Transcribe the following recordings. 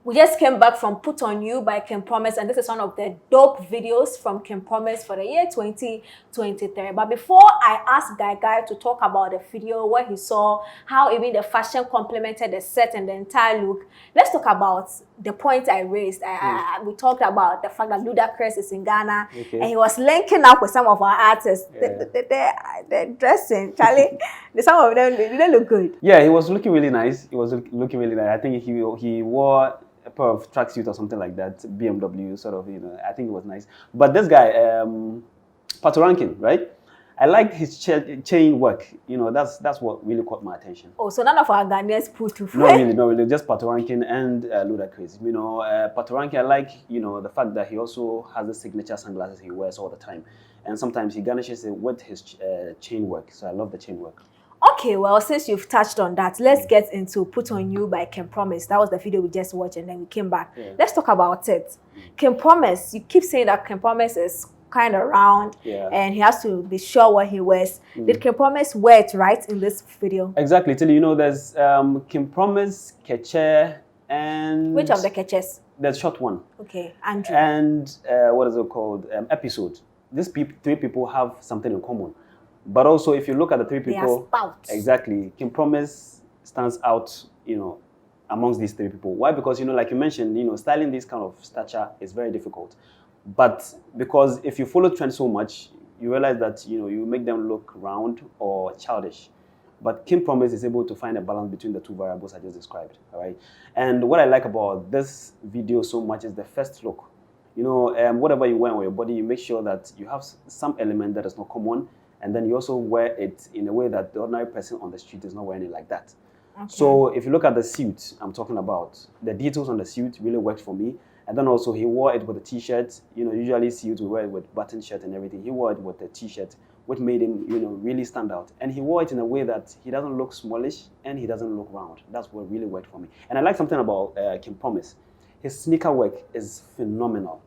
We just came back from Put On You by Kim Promise, and this is one of the dope videos from Kim Promise for the year 2023. But before I ask Guy to talk about the video, what he saw, how even the fashion complemented the set and the entire look, let's talk about the point I raised. We talked about the fact that Ludacris is in Ghana, and he was linking up with some of our artists. The dressing, Charlie, some of them, they look good. Yeah, he was looking really nice. He was looking really nice. I think he wore a pair of tracksuit or something like that, BMW sort of, I think it was nice. But this guy, Patoranking, right? I liked his chain work. That's what really caught my attention. Oh, so none of our Ghanaians put to No, really. Just Patoranking and Ludacris. Patoranking, I like, the fact that he also has the signature sunglasses he wears all the time. And sometimes he garnishes it with his chain work. So I love the chain work. Okay, well, since you've touched on that, let's get into Put On You by Kim Promise. That was the video we just watched, and then we came back. Let's talk about it. Kim Promise, you keep saying that Kim Promise is kind of round, and he has to be sure what he wears. Did Kim Promise wear it right in this video? Exactly. Tilly, there's Kim Promise, Keche, and... Which of the Keches? The short one. Okay, Andrew. And what is it called? Episode. These three people have something in common. But also, if you look at the three people, they are spouts. Exactly, Kim Promise stands out, amongst these three people. Why? Because like you mentioned, styling this kind of stature is very difficult. But because if you follow trends so much, you realize that you make them look round or childish. But Kim Promise is able to find a balance between the two variables I just described. All right. And what I like about this video so much is the first look. Whatever you wear on your body, you make sure that you have some element that is not common. And then you also wear it in a way that the ordinary person on the street is not wearing it like that. Okay. So if you look at the suit I'm talking about, the details on the suit really worked for me. And then also he wore it with a t-shirt. Usually suits we wear it with button shirt and everything. He wore it with a t-shirt, which made him, really stand out. And he wore it in a way that he doesn't look smallish and he doesn't look round. That's what really worked for me. And I like something about Kim Promise. His sneaker work is phenomenal.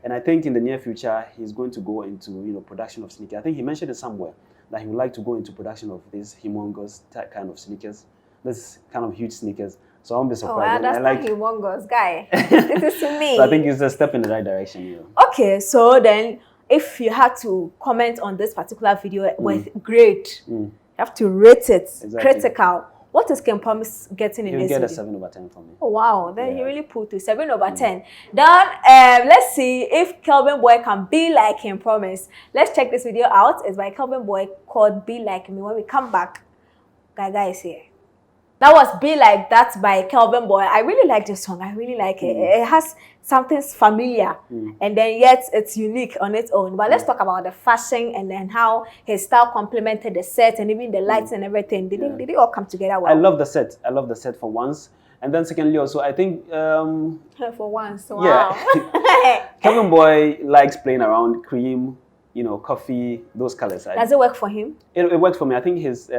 And I think in the near future, he's going to go into, production of sneakers. I think he mentioned it somewhere that he would like to go into production of these humongous kind of sneakers, this kind of huge sneakers. So I won't be surprised. Oh, that's not humongous, guy. This is to me. So I think it's a step in the right direction. Okay, so then if you had to comment on this particular video with grade, you have to rate it critical. What is Kim Promise getting in this video? He'll get a 7 over 10 from me. Oh, wow. Then he really put to 7 over 10. Then let's see if Kelvynboy can be like Kim Promise. Let's check this video out. It's by Kelvynboy called Be Like Me. When we come back, Gaga is here. That was Be Like That by Kelvynboy. I really like this song. I really like it. It has something familiar, and then yet it's unique on its own. But let's talk about the fashion and then how his style complemented the set and even the lights and everything. Did it all come together well? I love the set. I love the set for once. And then secondly also, I think... for once, wow. Yeah. Kelvynboy likes playing around cream, coffee, those colors. Does it work for him? It works for me. I think his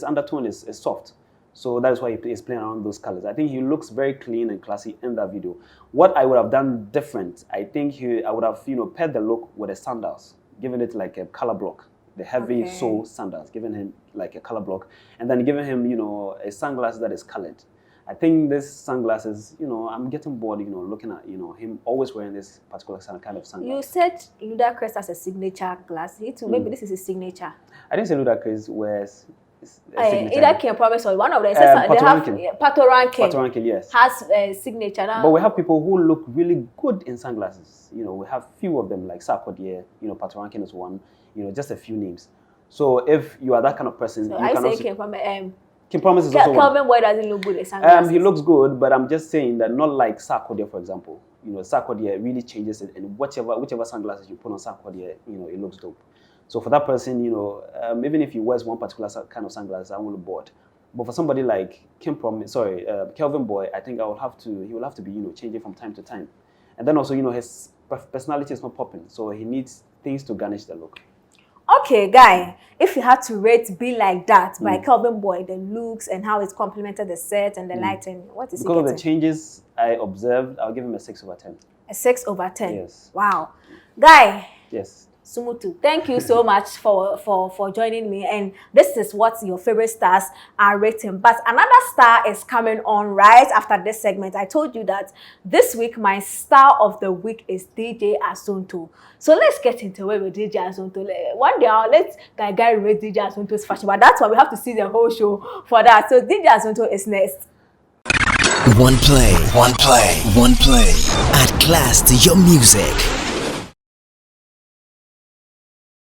undertone is soft. So that is why he is playing around those colors. I think he looks very clean and classy in that video. What I would have done different, I think I would have, paired the look with the sandals, giving it like a color block, the heavy sole sandals, giving him like a color block, and then giving him, a sunglass that is colored. I think this sunglasses, I'm getting bored, looking at, him always wearing this particular kind of sunglass. You said Ludacris has a signature glass. Maybe this is his signature. I didn't say Ludacris wears... Either Kim Promise or one of them. Patoranking, yes. Has a signature. But we have people who look really good in sunglasses. We have few of them like Sarkodie, Patoranking is one, just a few names. So if you are that kind of person, so you I can say also... Kim Promise is also one. Kelvynboy doesn't look good in sunglasses. He looks good, but I'm just saying that not like Sarkodie, for example. Sarkodie really changes it, and whichever sunglasses you put on Sarkodie, it looks dope. So for that person, even if he wears one particular kind of sunglasses, I won't look bored. But for somebody like Kelvynboy, I think he will have to be, changing from time to time. And then also, his personality is not popping, so he needs things to garnish the look. Okay, Guy, if you had to rate Be Like That by Kelvynboy, the looks and how it's complemented the set and the lighting, what is it? Because of the changes I observed, I'll give him a 6 over 10. A 6 over 10? Yes. Wow. Guy. Yes. Sumutu, thank you so much for joining me. And this is what your favorite stars are rating. But another star is coming on right after this segment. I told you that this week my star of the week is DJ Azonto. So let's get into it with DJ Azonto. One day I'll let Guy rate DJ Azonto's fashion, but that's why we have to see the whole show for that. So DJ Azonto is next. OnePlay. Add class to your music.